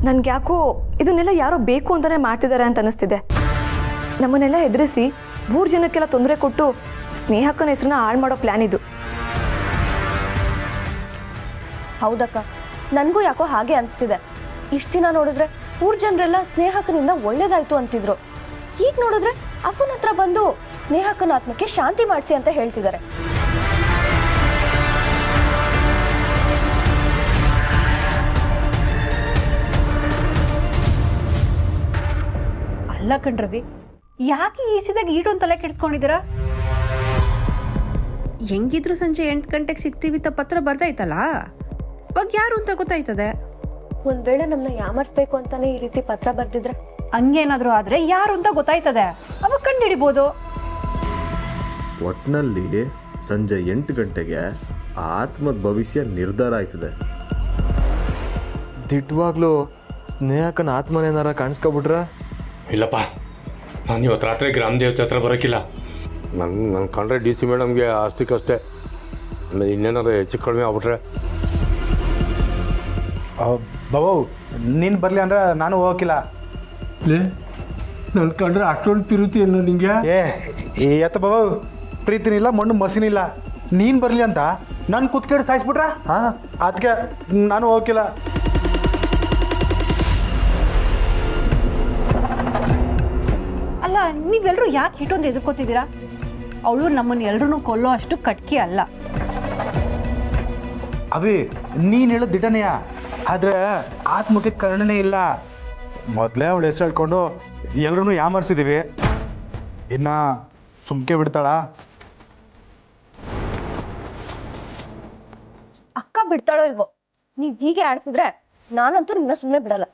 ನನ್ಗೆ ಯಾಕೋ ಇದನ್ನೆಲ್ಲ ಯಾರೋ ಬೇಕು ಅಂತಲೇ ಮಾಡ್ತಿದ್ದಾರೆ ಅಂತ ಅನಿಸ್ತಿದೆ. ನಮ್ಮನ್ನೆಲ್ಲ ಎದುರಿಸಿ 3 ಜನಕ್ಕೆಲ್ಲ ತೊಂದರೆ ಕೊಟ್ಟು ಸ್ನೇಹಕ್ಕನ ಹೆಸರನ್ನ ಹಾಳು ಮಾಡೋ ಪ್ಲ್ಯಾನ್ ಇದು. ಹೌದಕ್ಕ, ನನಗೂ ಯಾಕೋ ಹಾಗೆ ಅನಿಸ್ತಿದೆ. ಇಷ್ಟು ದಿನ ನೋಡಿದ್ರೆ 3 ಜನರೆಲ್ಲ ಸ್ನೇಹಕ್ಕನಿಂದ ಒಳ್ಳೇದಾಯ್ತು ಅಂತಿದ್ರು. ಈಗ ನೋಡಿದ್ರೆ ಅಪ್ಪನ ಹತ್ರ ಬಂದು ಸ್ನೇಹಕ್ಕನ ಆತ್ಮಕ್ಕೆ ಶಾಂತಿ ಮಾಡಿಸಿ ಅಂತ ಹೇಳ್ತಿದ್ದಾರೆ. ಅಲ್ಲ ಕಣ್ರವಿ, ಯಾಕೆ ಈಸಿದಾಗ ಈಟೊಂದು ತಲೆ ಕೆಡಿಸ್ಕೊಂಡಿದ್ದೀರಾ? ಹೆಂಗಿದ್ರು ಸಂಜೆ 8 ಗಂಟೆಗೆ ಸಿಗ್ತೀವಿ ಅಂತ ಪತ್ರ ಬರ್ದಾಯ್ತಲ್ಲ, ಅವಾಗ ಯಾರು ಅಂತ ಗೊತ್ತಾಯ್ತದೆ. ಒಂದ್ ವೇಳೆ ನಮ್ಮನ್ನ ಯಾಮರ್ಸ್ಬೇಕು ಅಂತಾನೆ ಈ ರೀತಿ ಪತ್ರ ಬರ್ದಿದ್ರೆ? ಹಂಗೇನಾದ್ರೂ ಆದ್ರೆ ಯಾರು ಅಂತ ಗೊತ್ತಾಯ್ತದೆ, ಅವಾಗ ಕಂಡು ಹಿಡಿಬೋದು. ಒಟ್ಟಿನಲ್ಲಿ ಸಂಜೆ 8 ಗಂಟೆಗೆ ಆತ್ಮದ ಭವಿಷ್ಯ ನಿರ್ಧಾರ ಆಯ್ತದೆ. ದಿಟ್ಟವಾಗ್ಲೂ ಸ್ನೇಹಕ್ಕನ ಆತ್ಮನೇನಾರ ಕಾಣಿಸ್ಕೊಬಿಟ್ರೆ? ಇಲ್ಲಪ್ಪ, ನಾನು ಇವತ್ತು ರಾತ್ರಿ ಗ್ರಾಮ ದೇವತೆ ಹತ್ರ ಬರೋಕ್ಕಿಲ್ಲ. ನನ್ನ ಕಂಡ್ರೆ DC ಮೇಡಮ್ಗೆ ಅಷ್ಟಕ್ಕಷ್ಟೇ. ಇನ್ನೇನಾದ್ರು ಹೆಚ್ಚು ಕಡಿಮೆ ಆಗ್ಬಿಟ್ರೆ? ಬಾಬು, ನೀನು ಬರಲಿ ಅಂದ್ರೆ ನಾನು ಹೋಗಕ್ಕಿಲ್ಲ. ನನ್ನ ಕಂಡ್ರೆ ಅಷ್ಟೊಂದು ತಿರುತಿ ಅಲ್ಲ ನಿಂಗೆ? ಎತ್ತ ಬಾಬು, ಪ್ರೀತಿನಿಲ್ಲ ಮಣ್ಣು ಮಸಿನಿಲ್ಲ. ನೀನು ಬರಲಿ ಅಂತ ನಾನು ಕುತ್ಕೇಳಿ ಸಾಯಿಸ್ಬಿಟ್ರ? ಅದಕ್ಕೆ ನಾನು ಹೋಗಕ್ಕಿಲ್ಲ. ಅಲ್ಲ, ನೀವೆಲ್ಲರೂ ಯಾಕೆ ಇಷ್ಟೊಂದು ಎದುರ್ಕೋತಿದ್ದೀರಾ? ಅವಳು ನಮ್ಮನ್ನು ಎಲ್ಲರೂ ಕೊಲ್ಲೋ ಅಷ್ಟು ಕಟ್ಕಿ ಅಲ್ಲ. ಅವಿ, ನೀನು ಹೇಳೋದು ದಿಟನೆಯ, ಆದರೆ ಆತ್ಮಕ್ಕೆ ಕರುಣನೆ ಇಲ್ಲ. ಮೊದಲೇ ಅವಳು ಹೆಸರು ಹೇಳ್ಕೊಂಡು ಎಲ್ಲರೂ ಯಾಮರ್ಸಿದ್ದೀವಿ, ಇನ್ನು ಸುಮ್ಕೆ ಬಿಡ್ತಾಳ? ಅಕ್ಕ ಬಿಡ್ತಾಳೋ ಇಲ್ವೋ? ನೀವ್ ಹೀಗೆ ಆಡ್ತಿದ್ರೆ ನಾನಂತೂ ನಿಮ್ಮನ್ನ ಸುಮ್ಮನೆ ಬಿಡಲ್ಲ.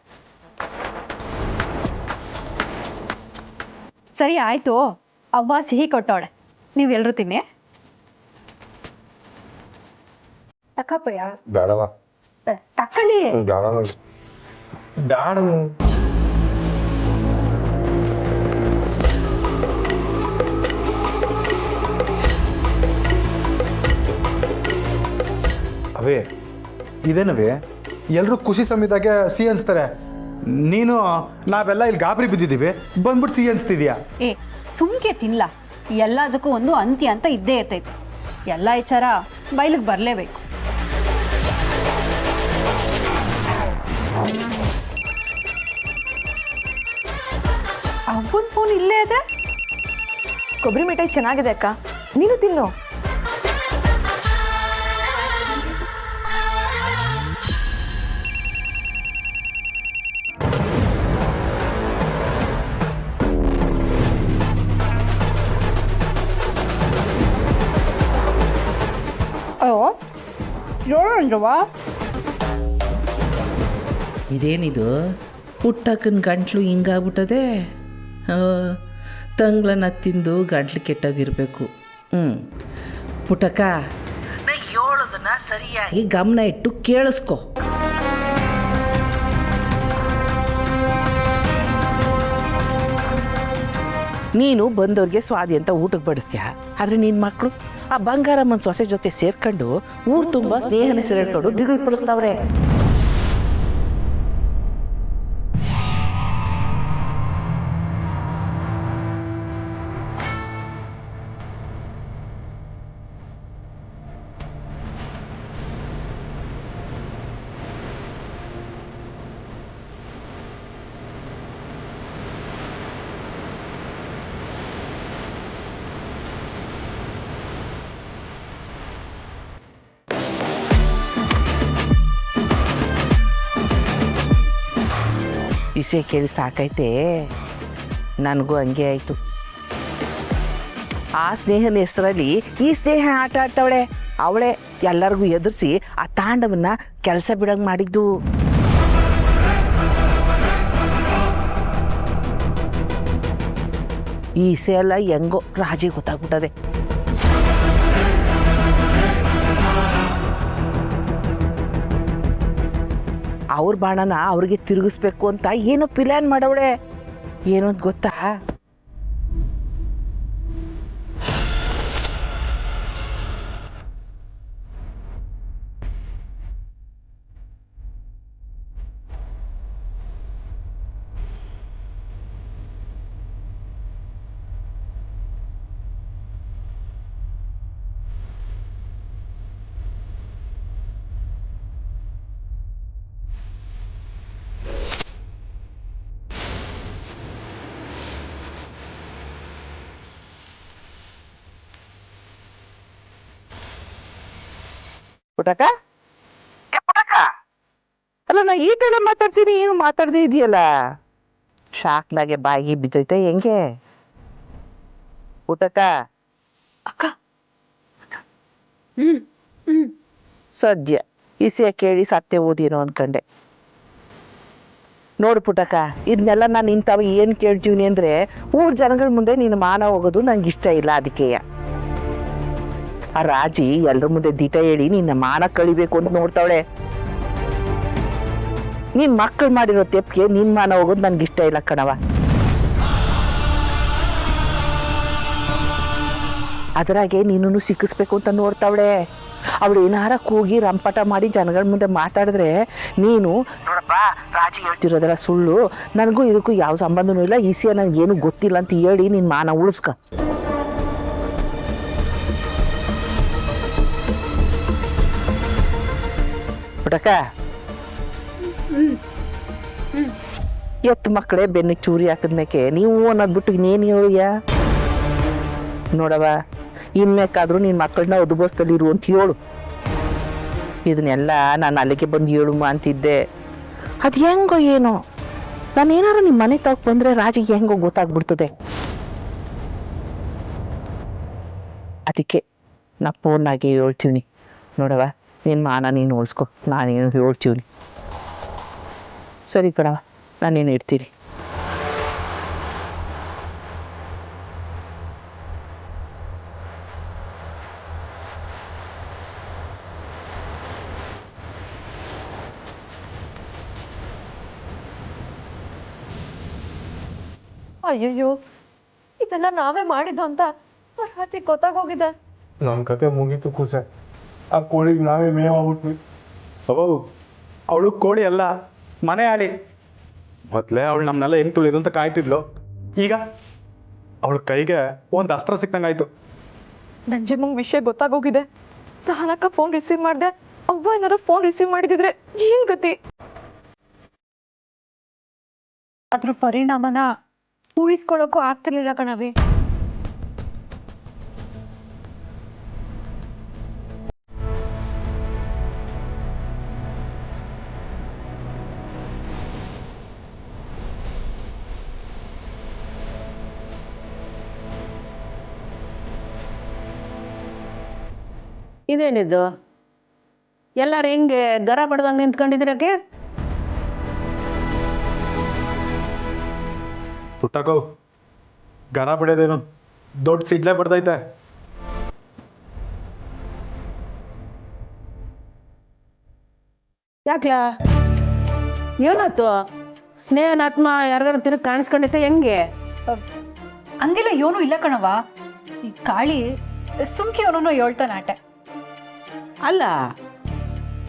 ಸರಿ ಆಯ್ತು, ಅವ್ವ ಸಿಹಿ ಕೊಟ್ಟವಳೆ, ನೀವೆಲ್ಲರೂ ತಿನ್ನಿ. ತಕ್ಕಪ್ಪಯ್ಯ, ಬೇಡವಾ? ತಕ್ಕಳಿ. ಬೇಡ. ಅವೇ ಇದೇನವೇ, ಎಲ್ಲರೂ ಖುಷಿ ಸಮೇತಾಗೆ ಸಿಹಿ ಅನಿಸ್ತಾರೆ. ನೀನು ನಾವೆಲ್ಲ ಇಲ್ಲಿ ಗಾಬರಿ ಬಿದ್ದಿದ್ದೀವಿ, ಬಂದ್ಬಿಟ್ಟು ಸಿಹಿ ಅನಿಸ್ತಿದ್ಯಾ? ಏ ಸುಮ್ಕೆ ತಿನ್ಲ, ಎಲ್ಲದಕ್ಕೂ ಒಂದು ಅಂತ್ಯ ಅಂತ ಇದ್ದೇ ಇರ್ತೈತಿ. ಎಲ್ಲ ವಿಚಾರ ಬಯಲಿಗೆ ಬರಲೇಬೇಕು. ಅವನ್ ಫೋನ್ ಇಲ್ಲೇ ಅದ. ಕೊಬ್ಬರಿ ಮಿಠಾಯಿ ಚೆನ್ನಾಗಿದೆ ಅಕ್ಕ, ನೀನು ತಿನ್ನು. ಅಯ್ಯೋ ಜೋಳವಾ, ಇದೇನಿದು ಪುಟ್ಟಕ್ಕನ ಗಂಟ್ಲು ಹಿಂಗಾಗ್ಬಿಟ್ಟದೆ. ತಂಗ್ಲನ್ನ ತಿಂದು ಗಂಟ್ಲು ಕೆಟ್ಟಾಗಿರ್ಬೇಕು. ಪುಟ್ಟಕ್ಕ, ನಾ ಹೇಳೋದನ್ನ ಸರಿಯಾಗಿ ಗಮನ ಇಟ್ಟು ಕೇಳಿಸ್ಕೊ. ನೀನು ಬಂದವ್ರಿಗೆ ಸ್ವಾದಿ ಅಂತ ಊಟಕ್ಕೆ ಬಡಿಸ್ತೀಯ, ಆದರೆ ನಿನ್ನ ಮಕ್ಕಳು ಆ ಬಂಗಾರಮ್ಮನ ಸೊಸೆ ಜೊತೆ ಸೇರ್ಕೊಂಡು ಊರು ತುಂಬ ಸ್ನೇಹನ ಹೆಸರಿಟ್ಕೊಂಡು ದಿಗಿಲು ಪಡಿಸ್ತಾವ್ರೆ. ಇಸೆ ಕೇಳಿ ಸಾಕೈತೆ, ನನಗೂ ಹಂಗೆ ಆಯಿತು. ಆ ಸ್ನೇಹನ ಹೆಸರಲ್ಲಿ ಈ ಸ್ನೇಹ ಆಟ ಆಡ್ತವಳೆ. ಅವಳೇ ಎಲ್ಲರಿಗೂ ಎದುರಿಸಿ ಆ ತಾಂಡವನ್ನ ಕೆಲಸ ಬಿಡಂಗೆ ಮಾಡಿದ್ದು. ಈ ಇಸೆ ಎಲ್ಲ ಹೆಂಗೋ ರಾಜಿ ಗೊತ್ತಾಗ್ಬಿಟ್ಟದೆ. ಅವ್ರ ಬಾಣನ ಅವ್ರಿಗೆ ತಿರುಗಿಸ್ಬೇಕು ಅಂತ ಏನೋ ಪ್ಲ್ಯಾನ್ ಮಾಡವಳೆ. ಏನು ಅಂತ ಗೊತ್ತಾ? ಪುಟಕ ಪುಟಕ ಅಲ್ಲ ನಾ ಈಟೆಲ್ಲ ಮಾತಾಡ್ತೀನಿ ಏನು ಮಾತಾಡ್ದೇ ಇದೆಯಲ್ಲ ಶಾಕ್ನಾಗೆ ಬಾಯಿಗೆ ಬಿದ್ದೈತೆ ಹೆಂಗೆ ಪುಟಕ ಅಕ್ಕ ಸದ್ಯ ಇಸಿಯ ಕೇಳಿ ಸತ್ಯ ಓದಿರೋ ಅನ್ಕಂಡೆ ನೋಡು ಪುಟಕ ಇದನ್ನೆಲ್ಲ ನಾನು ಇಂಥವು ಏನು ಕೇಳ್ತೀವಿ ಅಂದರೆ ಊರ್ ಜನಗಳ ಮುಂದೆ ನೀನು ಮಾನ ಹೋಗೋದು ನಂಗೆ ಇಷ್ಟ ಇಲ್ಲ ಅದಕ್ಕೆಯ ಆ ರಾಜಿ ಎಲ್ರ ಮುಂದೆ ದಿಟ ಹೇಳಿ ನಿನ್ನ ಮಾನ ಕಳಿಬೇಕು ಅಂತ ನೋಡ್ತಾವಳೆ ನೀನ್ ಮಕ್ಕಳು ಮಾಡಿರೋ ತೆಪ್ಪಿಗೆ ನಿನ್ ಮಾನ ಹೋಗೋದು ನನ್ಗೆ ಇಷ್ಟ ಇಲ್ಲ ಕಣವ ಅದರಾಗೆ ನೀನು ಸಿಕ್ಕಿಸ್ಬೇಕು ಅಂತ ನೋಡ್ತಾವಳೆ ಅವಳು ಏನಾರ ಕೂಗಿ ರಂಪಟ ಮಾಡಿ ಜನಗಳ ಮುಂದೆ ಮಾತಾಡಿದ್ರೆ ನೀನು ನೋಡಪ್ಪ ರಾಜಿ ಹೇಳ್ತಿರೋದೆಲ್ಲ ಸುಳ್ಳು ನನಗೂ ಇದಕ್ಕೂ ಯಾವ ಸಂಬಂಧನೂ ಇಲ್ಲ ಈಸಿಯ ನನಗೇನು ಗೊತ್ತಿಲ್ಲ ಅಂತ ಹೇಳಿ ನಿನ್ನ ಮಾನ ಉಳಿಸ್ಕ ಪುಟಕ ಎತ್ತು ಮಕ್ಕಳೇ ಬೆನ್ನಿಗೆ ಚೂರಿ ಹಾಕಿದ್ಮೇಕೆ ನೀವು ಅನ್ನೋದ್ಬಿಟ್ಟು ಇನ್ನೇನು ಹೇಳುಯ್ಯ ನೋಡವ ಇನ್ಮೇಕಾದ್ರೂ ನಿನ್ನ ಮಕ್ಕಳನ್ನ ಒದುಬೋಸ್ತಲ್ಲಿ ಇರು ಅಂತ ಹೇಳು ಇದನ್ನೆಲ್ಲ ನಾನು ಅಲ್ಲಿಗೆ ಬಂದು ಹೇಳುಮ ಅಂತಿದ್ದೆ ಅದು ಹೆಂಗೋ ಏನೋ ನಾನು ಏನಾರು ನಿಮ್ಮ ಮನೆ ತಗೋ ಬಂದರೆ ರಾಜಿಗೆ ಹೆಂಗೋ ಗೊತ್ತಾಗ್ಬಿಡ್ತದೆ ಅದಕ್ಕೆ ನಾ ಫೋನ್ನಾಗೆ ಹೇಳ್ತೀವಿ ನೋಡವ ನಿನ್ನ ಮಾನ ನೀನು ಉಳಿಸ್ಕೊ ನಾನೇನು ಹೇಳ್ತೀವಿ ಸರಿ ಕಣವ ನಾನೇನು ಇಡ್ತೀನಿ ಅಯ್ಯಯ್ಯೋ ಇದೆಲ್ಲ ನಾವೇ ಮಾಡಿದ್ದು ಅಂತ ರಾತ್ರಿ ಗೊತ್ತಾಗೋಗಿದೆ. ನಮ್ಮ ಕತೆ ಮುಗೀತು ಕೂಸೆ. ಆ ಕೋಳಿಗೆ ನಾವೇ ಮೇವಾಗ್ಬಿಟ್ವಿ. ಅವಳು ಕೋಳಿ ಅಲ್ಲ, ಮನೆ ಆಳಿ. ಮೊದಲೇ ಅವಳು ನಮ್ಮನ್ನೆಲ್ಲ ಹೆಂಗೆ ತುಳಿದು ಅಂತ ಕಾಯ್ತಿದ್ಲು. ಈಗ ಅವಳ ಕೈಗೆ ಒಂದು ಅಸ್ತ್ರ ಸಿಕ್ಕಂಗಾಯ್ತು. ನಂಜಮ್ಮಂಗೆ ವಿಷಯ ಗೊತ್ತಾಗೋಗಿದೆ. ಸಹನಕ್ಕ ಫೋನ್ ರಿಸೀವ್ ಮಾಡಿದೆ. ಅವ್ವ ಏನಾರ ಫೋನ್ ರಿಸೀವ್ ಮಾಡಿದಿದ್ರೆ ಏನ್ ಗತಿ? ಅದ್ರ ಪರಿಣಾಮನ ಊಹಿಸ್ಕೊಳ್ಳೋಕ್ಕೂ ಆಗ್ತಿರ್ಲಿಲ್ಲ ಕಣವಿ. ಇದೇನಿದು ಎಲ್ಲಾರು ಹೆಂಗೆ ಗರ ಬಡ್ದಂಗೆ ನಿಂತ್ಕೊಂಡಿದ್ರಾಗೆ? ಪುಟ್ಟಕೋ, ಗರ ಬಿಡೋದೇನು ದೊಡ್ಡ ಸಿಡ್ಲೆ ಬಡ್ದೈತೆ. ಯಾಕ್ಲಾ ಏನಾಯ್ತು? ಸ್ನೇಹನ ಆತ್ಮ ಯಾರಿಗಾರ ತಿರುಗಿ ಕಾಣಿಸ್ಕೊಂಡೈತೆ ಹೆಂಗೆ? ಹಂಗೆಲ್ಲ ಏನೂ ಇಲ್ಲ ಕಣವ. ಈ ಕಾಳಿ ಸುಮ್ಕೆ ಅವನನ್ನು ಹೇಳ್ತಾನೆ ಆಟೆ. ಅಲ್ಲ,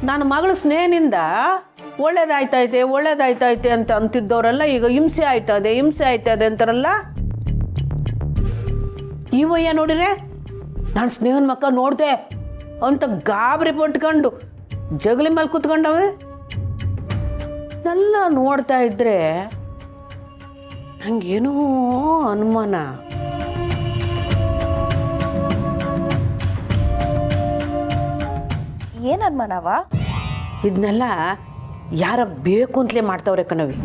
ನನ್ನ ಮಗಳು ಸ್ನೇಹನಿಂದ ಒಳ್ಳೇದಾಯ್ತೈತೆ ಅಂತ ಅಂತಿದ್ದವರೆಲ್ಲ ಈಗ ಹಿಂಸೆ ಆಯ್ತದೆ ಅಂತಾರಲ್ಲ. ಇವಯ್ಯ ನೋಡಿರೆ ನಾನು ಸ್ನೇಹನ ಮಕ್ಕ ನೋಡಿದೆ ಅಂತ ಗಾಬರಿ ಪಟ್ಕೊಂಡು ಜಗಲಿ ಮೇಲೆ ಕೂತ್ಕೊಂಡವೆ. ಎಲ್ಲ ನೋಡ್ತಾ ಇದ್ರೆ ನಂಗೇನೋ ಅನುಮಾನ. ಏನ್ ಅನುಮಾನವ? ಇದನ್ನೆಲ್ಲ ಯಾರ ಬೇಕು ಅಂತಲೇ ಮಾಡ್ತಾವ್ರೆ ಕಣವಿ.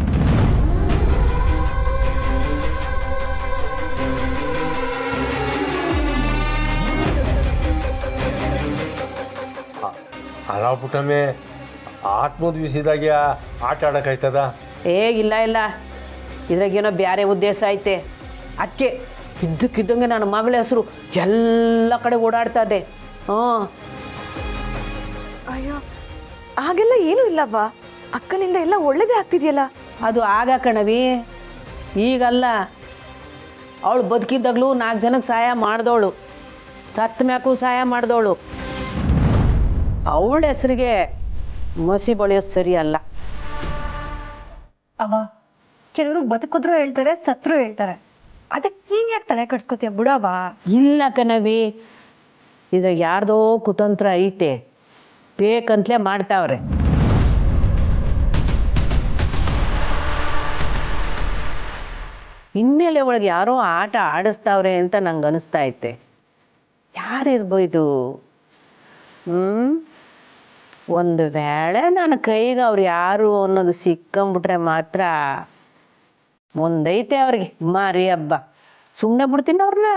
ಅಲ್ಲ ಪುಟ್ಟಮ್ಮೆ, ಆತ್ಮದ ವಿಷಯದಾಗೆ ಆಟ ಆಡೋಕ್ಕಾಯ್ತದ? ಇಲ್ಲ ಇದ್ರಾಗೇನೋ ಬೇರೆ ಉದ್ದೇಶ ಐತೆ. ಅದಕ್ಕೆ ಇದ್ದಕ್ಕಿದ್ದಂಗೆ ನನ್ನ ಮಗಳ ಹೆಸರು ಎಲ್ಲ ಕಡೆ ಓಡಾಡ್ತದೆ. ಅಯ್ಯೋ, ಹಾಗೆಲ್ಲ ಏನೂ ಇಲ್ಲವ್ವ. ಅಕ್ಕನಿಂದ ಎಲ್ಲ ಒಳ್ಳೇದೇ ಆಗ್ತಿದೆಯಲ್ಲ. ಅದು ಆಗ ಕಣವಿ, ಈಗಲ್ಲ. ಅವಳು ಬದುಕಿದ್ದಾಗಲೂ 4 ಜನಕ್ಕೆ ಸಹಾಯ ಮಾಡಿದವಳು, ಸತ್ತ ಮ್ಯಾಕೂ ಸಹಾಯ ಮಾಡಿದವಳು. ಅವಳ ಹೆಸರಿಗೆ ಮಸಿ ಬಳಿಯೋದು ಸರಿ ಅಲ್ಲ. ಅವ ಕೆಲವರು ಬದುಕಿದ್ರು ಹೇಳ್ತಾರೆ, ಸತ್ರು ಹೇಳ್ತಾರೆ. ಅದಕ್ಕೆ ನೀನ್ ಯಾಕೆ ತಲೆ ಕಟ್ಸ್ಕೊತೀಯ ಬಿಡವ? ಇಲ್ಲ ಕಣವಿ, ಇದ್ರಾಗ ಯಾರ್ದೋ ಕುತಂತ್ರ ಐತೆ, ಬೇಕಂತಲೇ ಮಾಡ್ತಾವ್ರೆ. ಹಿನ್ನೆಲೆ ಒಳಗೆ ಯಾರೋ ಆಟ ಆಡಿಸ್ತಾವ್ರೆ ಅಂತ ನಂಗೆ ಅನಿಸ್ತಾ ಐತೆ. ಯಾರಿರ್ಬೋದು? ಒಂದು ವೇಳೆ ನನ್ನ ಕೈಗೆ ಅವ್ರು ಯಾರು ಅನ್ನೋದು ಸಿಕ್ಕಂಬಿಟ್ರೆ ಮಾತ್ರ ಮುಂದೈತೆ ಅವ್ರಿಗೆ ಮಾರಿ ಹಬ್ಬ. ಸುಮ್ಮನೆ ಬಿಡ್ತೀನಿ ಅವ್ರನ್ನ.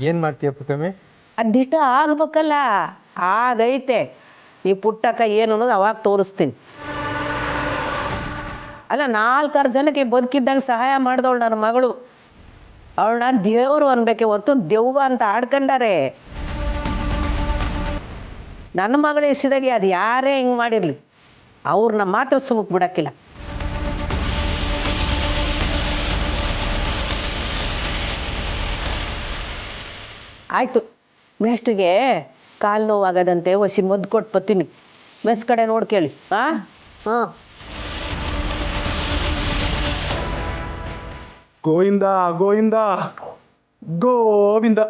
ಏನು ಮಾಡ್ತೀಯ ಪುಟ್ಟಮ್ಮಿ? ಅದಿಟ ಆಗ್ಬೇಕಲ್ಲ, ಆಗೈತೆ. ಈ ಪುಟ್ಟಕ್ಕ ಏನು ಅನ್ನೋದು ಅವಾಗ ತೋರಿಸ್ತೀನಿ. ಅಲ್ಲ, 4-6 ಜನಕ್ಕೆ ಬದುಕಿದ್ದಾಗ ಸಹಾಯ ಮಾಡಿದವಳು ನನ್ನ ಮಗಳು. ಅವಳನ್ನ ದೇವರು ಅನ್ಬೇಕೆ ಹೊತ್ತು ದೆವ್ವ ಅಂತ ಆಡ್ಕೊಂಡಾರೆ. ನನ್ನ ಮಗಳು ಎಸಿದಾಗೆ ಅದು ಯಾರೇ ಹಿಂಗೆ ಮಾಡಿರಲಿ, ಅವ್ರನ್ನ ಮಾತ್ರ ಸುಮಕ್ ಬಿಡಕ್ಕಿಲ್ಲ. ಆಯಿತು, ಮೇಷ್ಟಿಗೆ ಕಾಲು ನೋವಾಗದಂತೆ ಒಸಿ ಮದ್ದು ಕೊಟ್ಟು ಬರ್ತೀನಿ. ಮೆಸ್ ಕಡೆ ನೋಡಿ ಕೇಳಿ. ಹಾಂ ಹಾಂ. ಗೋವಿಂದ ಗೋವಿಂದ ಗೋವಿಂದ,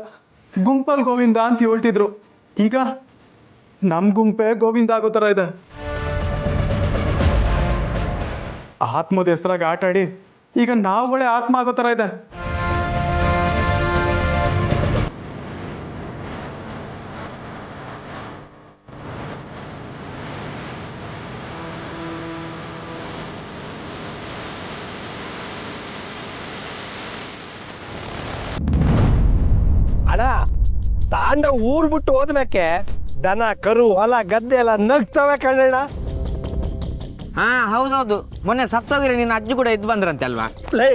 ಗುಂಪಲ್ಲಿ ಗೋವಿಂದ ಅಂತ ಹೇಳ್ತಿದ್ರು. ಈಗ ನಮ್ಮ ಗುಂಪೆ ಗೋವಿಂದ ಆಗೋ ಥರ ಇದೆ. ಆತ್ಮದ ಹೆಸರಾಗ ಆಟ ಆಡಿ ಈಗ ನಾವುಗಳೇ ಆತ್ಮ ಆಗೋ ಥರ ಇದೆ. ಅಣ್ಣ, ತಾಂಡ ಊರ್ ಬಿಟ್ಟು ಹೋದ್ಮೇಕೆ ದನ ಕರು ಹೊಲ ಗದ್ದೆ ಎಲ್ಲ ನಗ್ತವೆ ಕಣ್ಣಣ್ಣ. ಹಾ ಹೌದೌದು, ಮೊನ್ನೆ ಸತ್ತೋಗಿರಿ ನಿನ್ನ ಅಜ್ಜಿ ಕೂಡ ಇದ್ದು ಬಂದ್ರಂತೆ ಅಲ್ವಾ? ಲೇ,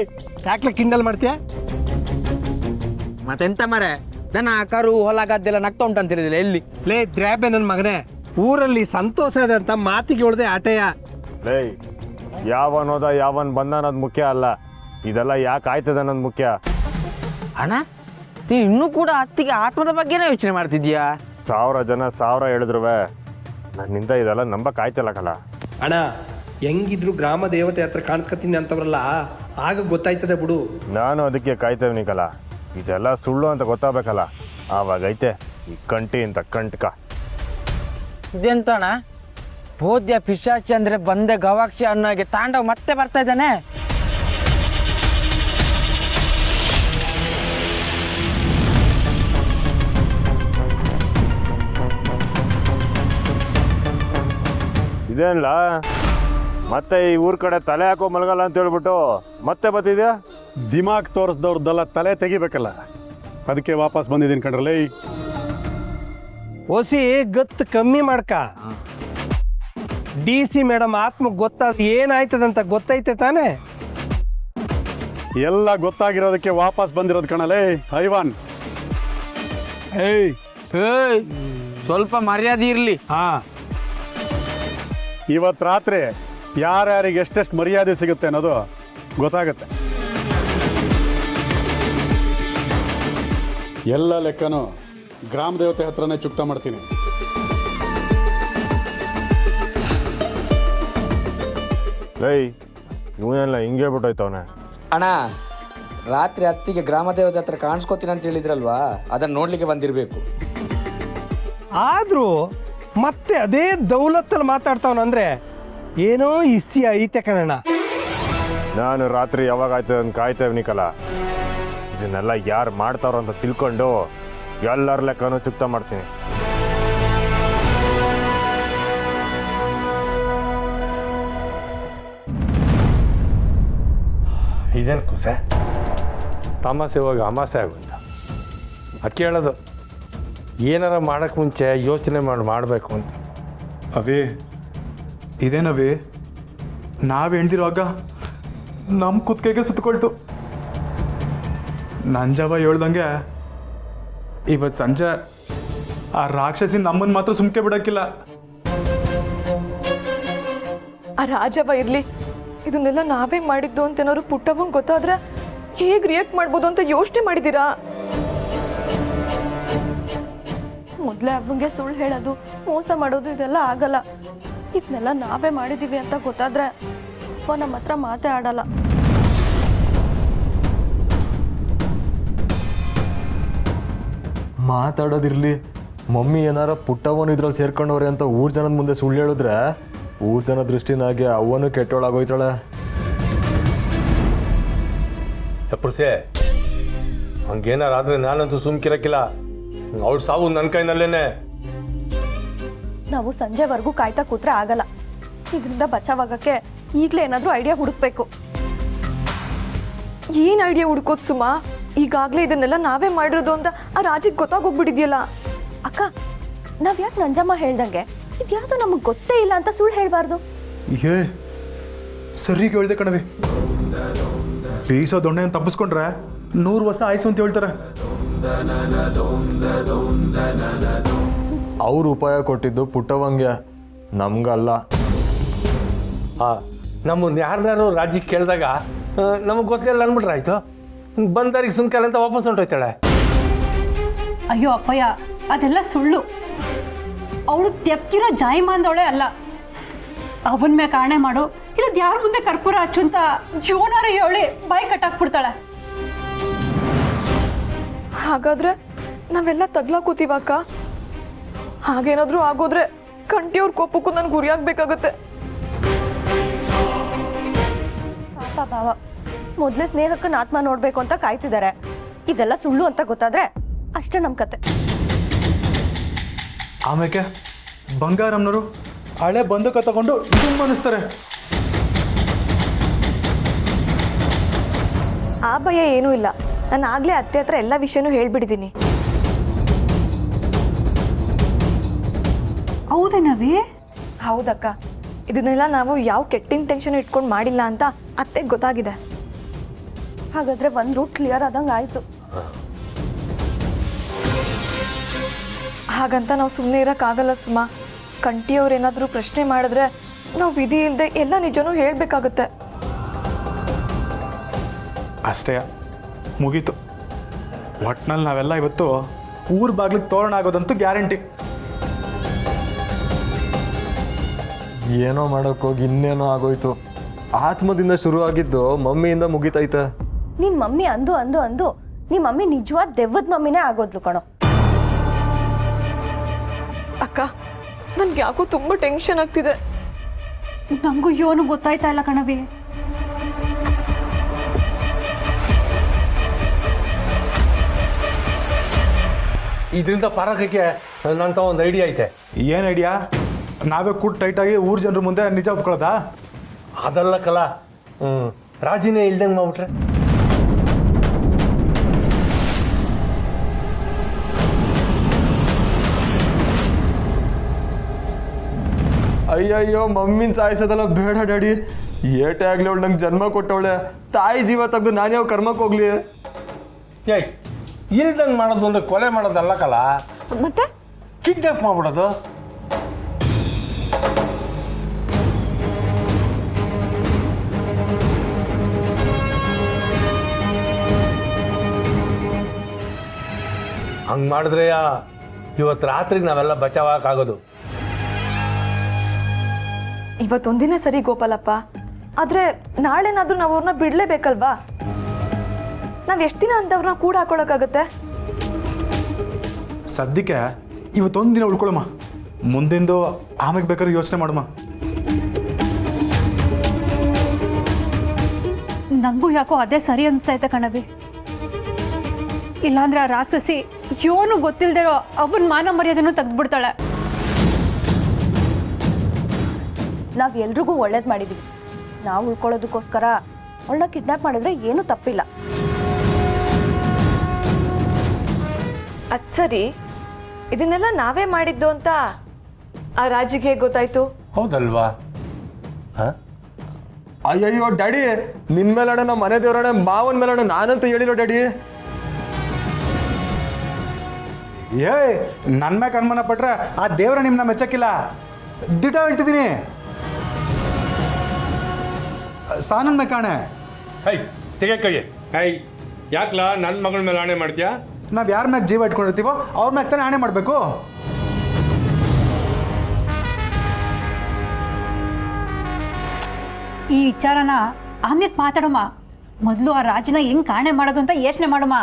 ಯಾಕ್ಲೆ ಕಿಂಡಲ್ ಮಾಡ್ತೀಯ? ಮತ್ತೆಂತ ಮರೆ, ದನ ಕರು ಹೊಲ ಗದ್ದೆಲ್ಲ ನಗ್ತಾ ಉಂಟಂತಿರಿದಿಲ್ಲ ಎಲ್ಲಿ? ಲೇ ದ್ರಾಬೆ ನನ್ನ ಮಗನೇ, ಊರಲ್ಲಿ ಸಂತೋಷ ಇದೆ ಅಂತ ಮಾತಿಗೆ ಉಳ್ದೆ ಆಟೆಯ. ಲೇ, ಯಾವನೋದ ಯಾವನ್ ಬಂದ ಅನ್ನೋದು ಮುಖ್ಯ ಅಲ್ಲ, ಇದೆಲ್ಲ ಯಾಕೆ ಆಯ್ತದ ಅನ್ನೋದು ಮುಖ್ಯ. ಅಣ್ಣ, ನೀನು ಇನ್ನೂ ಕೂಡ ಅತ್ತಿಗೆ ಆತ್ಮದ ಬಗ್ಗೆನೇ ಯೋಚನೆ ಮಾಡ್ತಿದ್ಯಾ? 1000 ಜನ 1000 ಹೇಳಿದ್ರುವೆ ನನ್ನಿಂದ ಇದೆಲ್ಲ ನಂಬಕ್ ಆಯ್ತಲ್ಲ. ಅಣ್ಣ, ಹೆಂಗಿದ್ರು ಗ್ರಾಮ ದೇವತೆ ಹತ್ರ ಕಾಣಿಸ್ಕೊತೀನಿ ಅಂತವ್ರಲ್ಲ, ಆಗ ಗೊತ್ತಾಯ್ತದೆ ಬಿಡು. ನಾನು ಅದಕ್ಕೆ ಕಾಯ್ತೇವನಿಕಲ್ಲ, ಇದೆಲ್ಲ ಸುಳ್ಳು ಅಂತ ಗೊತ್ತಾಗಬೇಕಲ್ಲ, ಆವಾಗೈತೆ ಈ ಕಂಟಿ ಅಂತ ಕಂಟಕ. ಇದೆಂತಣ್ಣ, ಭೋಜ್ಯ ಪಿಶಾಚಿ ಅಂದ್ರೆ ಬಂದೆ ಗವಾಕ್ಷಿ ಅನ್ನೋ ಹಾಗೆ ತಾಂಡವ್ ಮತ್ತೆ ಬರ್ತಾ ಇದ್ದಾನೆ. ಇದೇನಲ್ಲ ಮತ್ತೆ ಈ ಊರ್ ಕಡೆ ತಲೆ ಹಾಕೋ ಮಲಗಲ್ಲ ಅಂತ ಹೇಳ್ಬಿಟ್ಟು ಮತ್ತೆ ಬರ್ತಿದ್ಯಾ? ದಿಮಾಗ್ ತೋರಿಸ್ದವ್ರದ್ದೆಲ್ಲ ತಲೆ ತೆಗಿಬೇಕಲ್ಲ, ಅದಕ್ಕೆ ವಾಪಸ್ ಬಂದಿದ್ದೀನಿ ಕಣ್ರಲ್ಲೇ. ಓಸಿ ಗತ್ತು ಕಮ್ಮಿ ಮಾಡ್ಕ. DC ಮೇಡಮ್ ಆತ್ಮ ಗೊತ್ತಾದ ಏನಾಯ್ತದಂತ ಗೊತ್ತೈತೆ ತಾನೇ? ಎಲ್ಲ ಗೊತ್ತಾಗಿರೋದಕ್ಕೆ ವಾಪಸ್ ಬಂದಿರೋದು ಕಣಲೇ ಐವಾನ್. ಏಯ್ ಸ್ವಲ್ಪ ಮರ್ಯಾದೆ ಇರ್ಲಿ. ಇವತ್ತು ರಾತ್ರಿ ಯಾರ್ಯಾರಿಗೆ ಎಷ್ಟೆಷ್ಟು ಮರ್ಯಾದೆ ಸಿಗುತ್ತೆ ಅನ್ನೋದು ಗೊತ್ತಾಗುತ್ತೆ. ಎಲ್ಲ ಲೆಕ್ಕನೂ ಗ್ರಾಮ ದೇವತೆ ಹತ್ರನೇ ಚುಕ್ತ ಮಾಡ್ತೀನಿ. ಲೈ, ಇವನೆಲ್ಲ ಹಿಂಗೆ ಬಿಟ್ಟೋಯ್ತವನೆ. ಅಣ್ಣ, ರಾತ್ರಿ ಅತ್ತಿಗೆ ಗ್ರಾಮ ದೇವತೆ ಹತ್ರ ಕಾಣಿಸ್ಕೋತೀನಿ ಅಂತ ಹೇಳಿದ್ರಲ್ವಾ, ಅದನ್ನ ನೋಡ್ಲಿಕ್ಕೆ ಬಂದಿರಬೇಕು. ಆದ್ರೂ ಮತ್ತೆ ಅದೇ ದೌಲತ್ತಲ್ಲಿ ಮಾತಾಡ್ತಾವನಂದ್ರೆ ಏನೋ ಇಸಿ ಐತೆ ಕಣಣ್ಣ. ನಾನು ರಾತ್ರಿ ಯಾವಾಗ ಆಯ್ತದ ಅಂತ ಕಾಯ್ತೇವನಿಕಲ್ಲ, ಇದನ್ನೆಲ್ಲ ಯಾರು ಮಾಡ್ತಾರೋ ಅಂತ ತಿಳ್ಕೊಂಡು ಎಲ್ಲರ ಲೆಕ್ಕನೂ ಚುಕ್ತ ಮಾಡ್ತೀನಿ. ಇದೇನು ಕುಸೆ ತಮಾಸೆ ಹೋಗಿ ಅಮಾಸೆ ಆಗುತ್ತ. ಅದಕ್ಕೆ ಹೇಳೋದು, ಏನಾರ ಮಾಡೋಕ್ಕೆ ಮುಂಚೆ ಯೋಚನೆ ಮಾಡಬೇಕು ಅಂತ. ಅವೇ ಇದೇನವೇ, ನಾವು ಹೆಣ್ದಿರುವಾಗ ನಮ್ಮ ಕುತ್ತಿಗೆಗೆ ಸುತ್ತಕೊಳ್ತು. ನಂಜವ ಹೇಳ್ದಂಗೆ ಇವತ್ತು ಸಂಜೆ ಆ ರಾಕ್ಷಸಿ ನಮ್ಮನ್ನು ಮಾತ್ರ ಸುಮ್ಕೆ ಬಿಡೋಕ್ಕಿಲ್ಲ. ಆ ರಾಜವ ಇರಲಿ, ಇದನ್ನೆಲ್ಲ ನಾವೇ ಮಾಡಿದ್ದು ಅಂತ ಏನಾದ್ರು ಪುಟ್ಟವಂಗೆ ಗೊತ್ತಾದ್ರೆ ಹೇಗೆ ರಿಯಾಕ್ಟ್ ಮಾಡ್ಬೋದು ಅಂತ ಯೋಚನೆ ಮಾಡಿದ್ದೀರಾ? ಮೊದಲೇ ಅಪ್ಪಂಗೆ ಸುಳ್ಳು ಹೇಳೋದು, ಮೋಸ ಮಾಡೋದು ಇದೆಲ್ಲ ಆಗಲ್ಲ. ಇದನ್ನೆಲ್ಲ ನಾವೇ ಮಾಡಿದ್ದೀವಿ ಅಂತ ಗೊತ್ತಾದ್ರೆ ಅಪ್ಪ ನಮ್ಮ ಹತ್ರ ಮಾತೇ ಆಡಲ್ಲ. ಮಾತಾಡೋದಿರ್ಲಿ, ಮಮ್ಮಿ ಏನಾರ ಪುಟ್ಟವನು ಇದ್ರಲ್ಲಿ ಸೇರ್ಕೊಂಡವ್ರೆ ಅಂತ ಊರ್ ಜನದ ಮುಂದೆ ಸುಳ್ಳು ಹೇಳಿದ್ರೆ ಊರ್ ಜನ ದೃಷ್ಟಿನಾಗೆ ಅವನು ಕೆಟ್ಟೋಳಾಗೋಯ್ತಾಳೆ. ಪುರುಷೆ, ಹಂಗೇನಾರಾದ್ರೆ ನಾನಂತೂ ಸುಮ್ಕಿರಕ್ಕಿಲ್ಲ. ಅವಳು ಸಾವು ನನ್ನ ಕೈನಲ್ಲೇನೆ. ನಾವು ಸಂಜೆವರೆಗೂ ಕಾಯ್ತಾ ಕೂತ್ರೆ ಆಗಲ್ಲ. ಇದರಿಂದ ಬಚಾವಾಗಕ್ಕೆ ಈಗಲೇ ಏನಾದರೂ ಐಡಿಯಾ ಹುಡುಕ್ಬೇಕು. ಏನು ಐಡಿಯಾ ಹುಡ್ಕೋದು ಸುಮಾ? ಈಗಾಗಲೇ ಇದನ್ನೆಲ್ಲ ನಾವೇ ಮಾಡಿರೋದು ಅಂತ ಆ ರಾಜಿಗೆ ಗೊತ್ತಾಗೋಗ್ಬಿಟ್ಟಿದ್ಯಲ್ಲ. ಅಕ್ಕ, ನಾವ್ ಯಾಕೆ ನಂಜಮ್ಮ ಹೇಳ್ದಂಗೆ ಇದ್ಯಾವುದೋ ನಮಗೆ ಗೊತ್ತೇ ಇಲ್ಲ ಅಂತ ಸುಳ್ಳು ಹೇಳ್ಬಾರ್ದು. ಏ ಸರಿಗೆ ಹೇಳ್ದೆ ಕಣವಿ. ಬೇಯಿಸೋ ದೊಣ್ಣೆಯನ್ನು ತಪ್ಪಿಸ್ಕೊಂಡ್ರೆ 100 ವರ್ಷ ಆಯ್ಸು ಅಂತ ಹೇಳ್ತಾರೆ. ಅವ್ರು ಉಪಾಯ ಕೊಟ್ಟಿದ್ದು ಪುಟ್ಟವಂಗೆ, ನಮ್ಗಲ್ಲ. ನಮ್ಮನ್ನು ಯಾರನ್ನಾರು ರಾಜ್ಯಕ್ಕೆ ಕೇಳಿದಾಗ ನಮಗೆ ಗೊತ್ತಿಲ್ಲ ಅಂದ್ಬಿಟ್ರೆ ಆಯಿತು. ಬಂದಾರಿಗೆ ಸುಮ್ಕಲ್ಲ ಅಂತ ವಾಪಸ್ ಹೊಂಟೋಯ್ತಾಳೆ. ಅಯ್ಯೋ ಅಪ್ಪಯ್ಯ, ಅದೆಲ್ಲ ಸುಳ್ಳು. ಅವಳು ತೆಪ್ಕಿರೋ ಜಾಯಿಮಾಂದವಳೆ ಅಲ್ಲ. ಅವನ ಮೇಲೆ ಕಾರಣೆ ಮಾಡು, ಇಲ್ಲದ ಯಾರ ಮುಂದೆ ಕರ್ಪೂರ ಹಚ್ಚು ಅಂತ ಜೋನಾರು ಹೇಳಿ ಬಾಯಿ ಕಟ್ಟಾಕ್ಬಿಡ್ತಾಳೆ. ಹಾಗಾದ್ರೆ ನಾವೆಲ್ಲ ತಗ್ಲಾ ಕೂತೀವಕ್ಕ. ಹಾಗೇನಾದ್ರೂ ಆಗೋದ್ರೆ ಕಂಟಿಯವ್ರ ಕೋಪಕ್ಕೂ ನನ್ಗೆ ಗುರಿಯಾಗಬೇಕಾಗತ್ತೆ. ಪಾಪ ಭಾವ ಮೊದಲೇ ಸ್ನೇಹಕ್ಕನ ಆತ್ಮ ನೋಡ್ಬೇಕು ಅಂತ ಕಾಯ್ತಿದ್ದಾರೆ. ಇದೆಲ್ಲ ಸುಳ್ಳು ಅಂತ ಗೊತ್ತಾದ್ರೆ ಅಷ್ಟೇ ನಮ್ಮ ಕತೆ. ಆಮೇಲೆ ಬಂಗಾರಮ್ಮನವರು ಹಳೆ ಬಂದೂಕ ತಗೊಂಡು ಅನಿಸ್ತಾರೆ. ಆ ಭಯ ಏನೂ ಇಲ್ಲ. ನಾನು ಆಗಲೇ ಅತ್ತೆ ಹತ್ರ ಎಲ್ಲ ವಿಷಯನೂ ಹೇಳ್ಬಿಟ್ಟಿದ್ದೀನಿ. ಹೌದೇನವೇ? ಹೌದಕ್ಕ, ಇದನ್ನೆಲ್ಲ ನಾವು ಯಾವ ಕೆಟ್ಟಿನ ಟೆನ್ಷನ್ ಇಟ್ಕೊಂಡು ಮಾಡಿಲ್ಲ ಅಂತ ಅತ್ತೆಗೆ ಗೊತ್ತಾಗಿದೆ. ಹಾಗಾದ್ರೆ ಒಂದು ರೂಟ್ ಕ್ಲಿಯರ್ ಆದಂಗೆ ಆಯಿತು. ಹಾಗಂತ ನಾವು ಸುಮ್ಮನೆ ಇರೋಕ್ಕಾಗಲ್ಲ ಸುಮಾ. ಕಂಟಿಯವ್ರು ಏನಾದರೂ ಪ್ರಶ್ನೆ ಮಾಡಿದ್ರೆ ನಾವು ವಿಧಿ ಇಲ್ಲದೆ ಎಲ್ಲ ನಿಜನೂ ಹೇಳಬೇಕಾಗತ್ತೆ. ಅಷ್ಟೇ, ಮುಗೀತು. ಒಟ್ನಲ್ಲಿ ನಾವೆಲ್ಲ ಇವತ್ತು ಊರ ಬಾಗ್ಲಿಗೆ ತೋರಣ ಆಗೋದಂತೂ ಗ್ಯಾರಂಟಿ. ಏನೋ ಮಾಡೋಕ್ಕೋಗಿ ಇನ್ನೇನೋ ಆಗೋಯ್ತು. ಆತ್ಮದಿಂದ ಶುರುವಾಗಿದ್ದು ಮಮ್ಮಿಯಿಂದ ಮುಗಿತೈತೆ. ನಿನ್ನ ಮಮ್ಮಿ ಅಂದು ಅಂದು ಅಂದು ನಿಮ್ಮ ಮಮ್ಮಿ ನಿಜವಾದ ದೆವ್ವದ ಮಮ್ಮಿನೇ ಆಗೋದ್ಲು ಕಣೋ. ಅಕ್ಕ, ನನ್ಗೆ ಯಾಕೋ ತುಂಬ ಟೆನ್ಷನ್ ಆಗ್ತಿದೆ. ನಮಗೂ ಏನು ಗೊತ್ತಾಯ್ತಾ ಇಲ್ಲ ಕಣವಿ. ಇದರಿಂದ ಪಾರಕಕ್ಕೆ ನಂತ ಒಂದು ಐಡಿಯಾ ಐತೆ. ಏನು ಐಡಿಯಾ? ನಾವೇ ಕೂಟ್ ಟೈಟಾಗಿ ಊರ ಜನರ ಮುಂದೆ ನಿಜ ಒಪ್ಕೊಳ್ಳೋದಾ? ಅದಲ್ಲ ಕಲ, ರಾಜಿನೇ ಇಲ್ದಂಗೆ ಮಾಡ್ಬಿಟ್ರೆ. ಅಯ್ಯಯ್ಯೋ, ಮಮ್ಮಿನ ಸಾಯಿಸೋದೆಲ್ಲ ಬೇಡ ಡ್ಯಾಡಿ. ಏಟೇ ಆಗಲಿ, ಅವಳು ನಂಗೆ ಜನ್ಮ ಕೊಟ್ಟವಳೆ. ತಾಯಿ ಜೀವ ತೆಗೆದು ನಾನು ಯಾವ ಕರ್ಮಕ್ಕೆ ಹೋಗ್ಲಿ? ಏಯ್, ಇಲ್ದಂಗೆ ಮಾಡೋದು ಅಂದ್ರೆ ಕೊಲೆ ಮಾಡೋದಲ್ಲ ಕಲ, ಮತ್ತೆ ಕಿಡ್ನಾಪ್ ಮಾಡ್ಬಿಡೋದು. ಹಂಗೆ ಮಾಡಿದ್ರೆ ಇವತ್ತು ರಾತ್ರಿಗೆ ನಾವೆಲ್ಲ ಬಚಾವಾಗೋದು. ಇವತ್ತೊಂದಿನ ಸರಿ ಗೋಪಾಲಪ್ಪ, ಆದರೆ ನಾಳೆನಾದ್ರೂ ನಾವು ಅವ್ರನ್ನ ಬಿಡಲೇಬೇಕಲ್ವಾ? ನಾವು ಎಷ್ಟು ದಿನ ಅಂತವ್ರನ್ನ ಕೂಡ ಹಾಕೊಳ್ಳೋಕ್ಕಾಗತ್ತೆ? ಸದ್ಯಕ್ಕೆ ಇವತ್ತೊಂದು ದಿನ ಉಳ್ಕೊಳ್ಳಮ್ಮ. ಮುಂದಿಂದು ಆಮೇಲೆ ಬೇಕಾದ್ರೆ ಯೋಚನೆ ಮಾಡಮ್ಮ. ನಂಗೂ ಯಾಕೋ ಅದೇ ಸರಿ ಅನಿಸ್ತೈತೆ ಕಣವಿ. ಇಲ್ಲಾಂದ್ರೆ ಆ ರಾಕ್ಷಸಿ ಏನು ಗೊತ್ತಿಲ್ದಿರೋ ಅವನ ಮಾನ ಮರ್ಯಾದೆನೂ ತೆಗೆದ್ಬಿಡ್ತಾಳೆ. ನಾವು ಎಲ್ರಿಗೂ ಒಳ್ಳೇದು ಮಾಡಿದ್ದೀವಿ. ನಾವು ಉಳ್ಕೊಳ್ಳೋದಕ್ಕೋಸ್ಕರ ಅವಳನ್ನ ಕಿಡ್ನಾಪ್ ಮಾಡಿದ್ರೆ ಏನೂ ತಪ್ಪಿಲ್ಲ. ಅದು ಸರಿ, ಇದನ್ನೆಲ್ಲ ನಾವೇ ಮಾಡಿದ್ದು ಅಂತ ಆ ರಾಜಿಗೆ ಹೇಗೆ ಗೊತ್ತಾಯ್ತು? ಹೌದಲ್ವಾ? ಅಯ್ಯಯ್ಯೋ ಡ್ಯಾಡಿ, ನಿನ್ನ ಮೇಲಣ ನಮ್ಮ ಮನೆ ದೇವರಣ ಮಾವನ ಮೇಲಣ ನಾನಂತೂ ಹೇಳಿರೋ ಡ್ಯಾಡಿ. ಏ, ನನ್ನ ಮ್ಯಾಗ ಅನುಮಾನ ಪಟ್ರೆ ಆ ದೇವರ ನಿಮ್ಮನ್ನ ಮೆಚ್ಚಕ್ಕಿಲ್ಲ. ದಿಟ ಹೇಳ್ತಿದ್ದೀನಿ. ಸಾನನ್ ಮೇ ಕಾಣೆ. ಹೈ ತೆಗೆಕಯ್ಯ. ಹೈ, ಯಾಕಲ ನನ್ನ ಮಗಳ ಮೇಲೆ ಆಣೆ ಮಾಡ್ತೀಯಾ? ನಾವು ಯಾರ ಮ್ಯಾಗ ಜೀವ ಇಟ್ಕೊಂಡಿರ್ತೀವೋ ಅವ್ರ ಮ್ಯಾಗ ತಾನೇ ಆಣೆ ಮಾಡಬೇಕು. ಈ ವಿಚಾರನ ಆಮೇಲೆ ಮಾತಾಡೋಮ್ಮ. ಮೊದಲು ಆ ರಾಜನ ಹೆಂಗ್ ಕಾಣೆ ಮಾಡೋದು ಅಂತ ಯೋಚನೆ ಮಾಡಮ್ಮ.